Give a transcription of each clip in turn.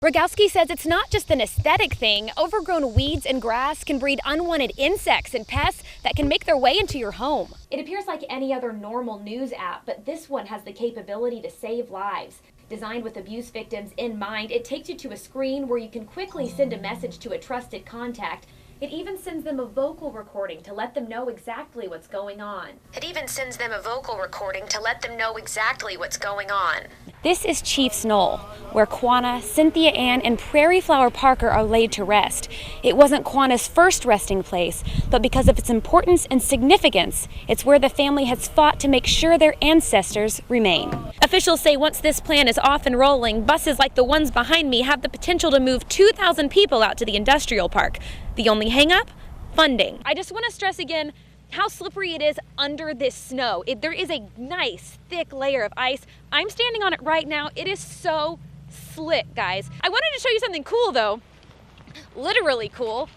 Rogowski says it's not just an aesthetic thing. Overgrown weeds and grass can breed unwanted insects and pests that can make their way into your home. It appears like any other normal news app, but this one has the capability to save lives. Designed with abuse victims in mind, it takes you to a screen where you can quickly send a message to a trusted contact. It even sends them a vocal recording to let them know exactly what's going on. This is Chief's Knoll, where Quanah, Cynthia Ann, and Prairie Flower Parker are laid to rest. It wasn't Quanah's first resting place, but because of its importance and significance, it's where the family has fought to make sure their ancestors remain. Officials say once this plan is off and rolling, buses like the ones behind me have the potential to move 2,000 people out to the industrial park. The only hang-up? Funding. I just want to stress again how slippery it is under this snow. There is a nice, thick layer of ice. I'm standing on it right now. It is so slick, guys. I wanted to show you something cool, though. Literally cool.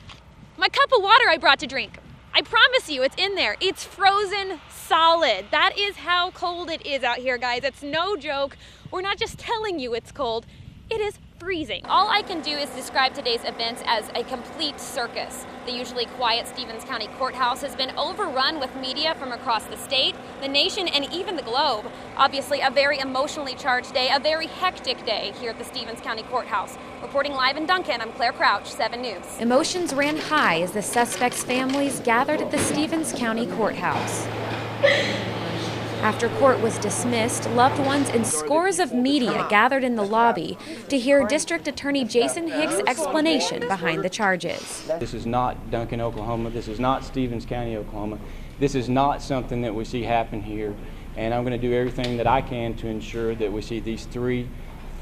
My cup of water I brought to drink. I promise you, it's in there. It's frozen solid. That is how cold it is out here, guys. It's no joke. We're not just telling you it's cold. It is freezing. All I can do is describe today's events as a complete circus. The usually quiet Stevens County Courthouse has been overrun with media from across the state, the nation, and even the globe. Obviously, a very emotionally charged day, a very hectic day here at the Stevens County Courthouse. Reporting live in Duncan, I'm Claire Crouch, 7 News. Emotions ran high as the suspects' families gathered at the Stevens County Courthouse. After court was dismissed, loved ones and scores of media gathered in the lobby to hear District Attorney Jason Hicks' explanation behind the charges. This is not Duncan, Oklahoma. This is not Stevens County, Oklahoma. This is not something that we see happen here. And I'm going to do everything that I can to ensure that we see these 3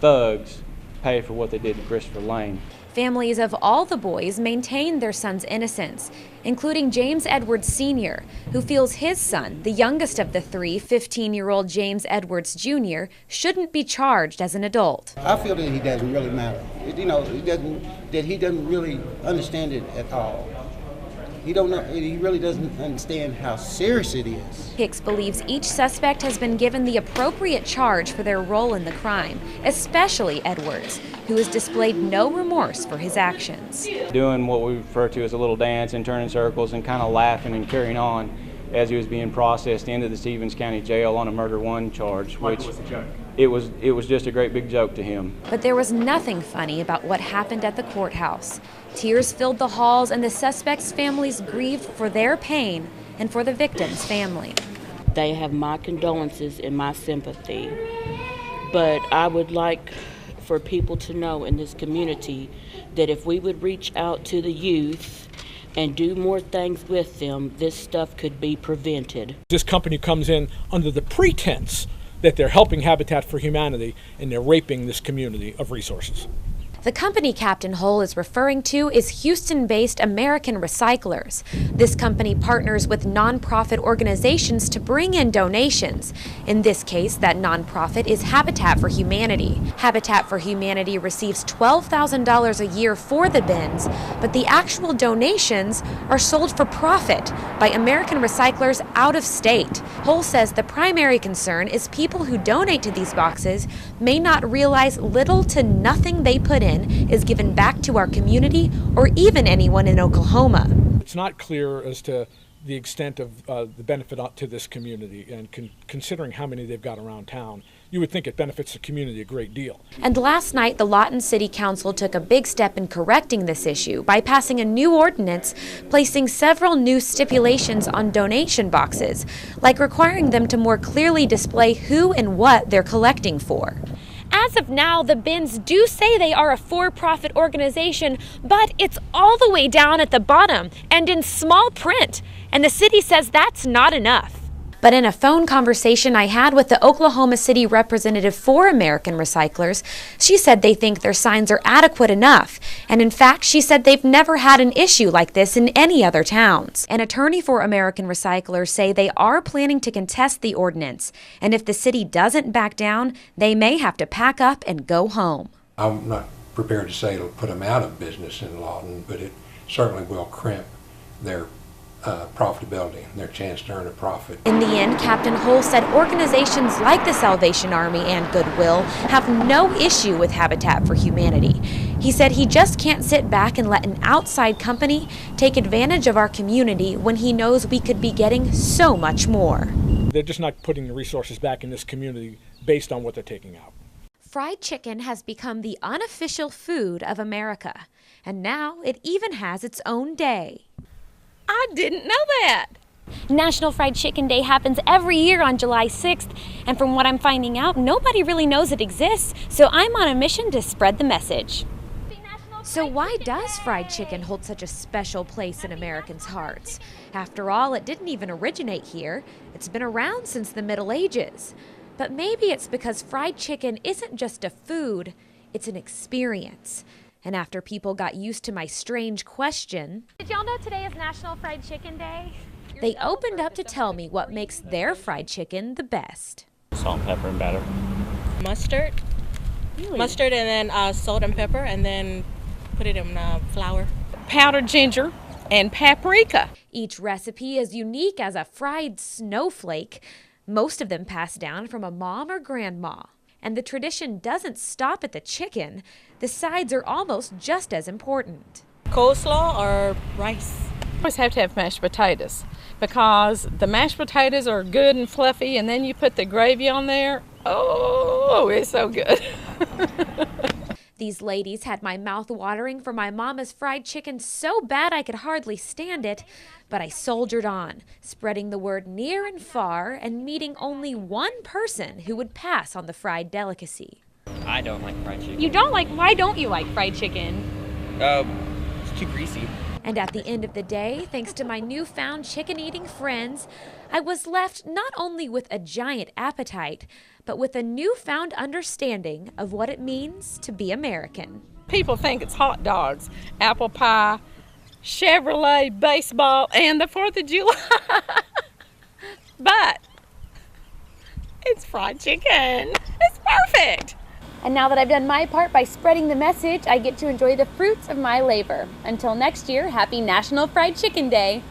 thugs pay for what they did to Christopher Lane. Families of all the boys maintain their son's innocence, including James Edwards Sr., who feels his son, the youngest of the 3, 15-year-old James Edwards Jr., shouldn't be charged as an adult. I feel that he doesn't really matter. He doesn't really understand it at all. He really doesn't understand how serious it is. Hicks believes each suspect has been given the appropriate charge for their role in the crime, especially Edwards, who has displayed no remorse for his actions. Doing what we refer to as a little dance and turning circles and kind of laughing and carrying on as he was being processed into the Stevens County Jail on a murder 1 charge, which it was just a great big joke to him. But there was nothing funny about what happened at the courthouse. Tears filled the halls and the suspects' families grieved for their pain and for the victim's family. They have my condolences and my sympathy, but I would like for people to know in this community that if we would reach out to the youth and do more things with them, this stuff could be prevented. This company comes in under the pretense that they're helping Habitat for Humanity and they're raping this community of resources. The company Captain Hull is referring to is Houston-based American Recyclers. This company partners with nonprofit organizations to bring in donations. In this case, that nonprofit is Habitat for Humanity. Habitat for Humanity receives $12,000 a year for the bins, but the actual donations are sold for profit by American Recyclers out of state. Hull says the primary concern is people who donate to these boxes may not realize little to nothing they put in is given back to our community or even anyone in Oklahoma. It's not clear as to the extent of the benefit to this community, and considering how many they've got around town, you would think it benefits the community a great deal. And last night, the Lawton City Council took a big step in correcting this issue by passing a new ordinance placing several new stipulations on donation boxes, like requiring them to more clearly display who and what they're collecting for. As of now, the bins do say they are a for-profit organization, but it's all the way down at the bottom and in small print, and the city says that's not enough. But in a phone conversation I had with the Oklahoma City representative for American Recyclers, she said they think their signs are adequate enough. And in fact, she said they've never had an issue like this in any other towns. An attorney for American Recyclers say they are planning to contest the ordinance. And if the city doesn't back down, they may have to pack up and go home. I'm not prepared to say it'll put them out of business in Lawton, but it certainly will crimp their profitability, their chance to earn a profit. In the end, Captain Hull said organizations like the Salvation Army and Goodwill have no issue with Habitat for Humanity. He said he just can't sit back and let an outside company take advantage of our community when he knows we could be getting so much more. They're just not putting the resources back in this community based on what they're taking out. Fried chicken has become the unofficial food of America, and now it even has its own day. I didn't know that. National Fried Chicken Day happens every year on July 6th, and from what I'm finding out, nobody really knows it exists, so I'm on a mission to spread the message. So why does fried chicken hold such a special place in Americans' hearts? After all, it didn't even originate here. It's been around since the Middle Ages. But maybe it's because fried chicken isn't just a food, it's an experience. And after people got used to my strange question, Did y'all know today is National Fried Chicken Day? they opened up to tell me what makes their fried chicken the best. Salt and pepper and batter. Mustard. Really? Mustard and then salt and pepper and then put it in flour. Powdered ginger and paprika. Each recipe is unique as a fried snowflake. Most of them passed down from a mom or grandma. And the tradition doesn't stop at the chicken. The sides are almost just as important. Coleslaw or rice? Always have to have mashed potatoes because the mashed potatoes are good and fluffy, and then you put the gravy on there. Oh, it's so good. These ladies had my mouth watering for my mama's fried chicken so bad I could hardly stand it, but I soldiered on, spreading the word near and far and meeting only one person who would pass on the fried delicacy. I don't like fried chicken. You don't like, why don't you like fried chicken? It's too greasy. And at the end of the day, thanks to my newfound chicken-eating friends, I was left not only with a giant appetite, but with a newfound understanding of what it means to be American. People think it's hot dogs, apple pie, Chevrolet, baseball, and the 4th of July. But it's fried chicken. It's perfect. And now that I've done my part by spreading the message, I get to enjoy the fruits of my labor. Until next year, happy National Fried Chicken Day.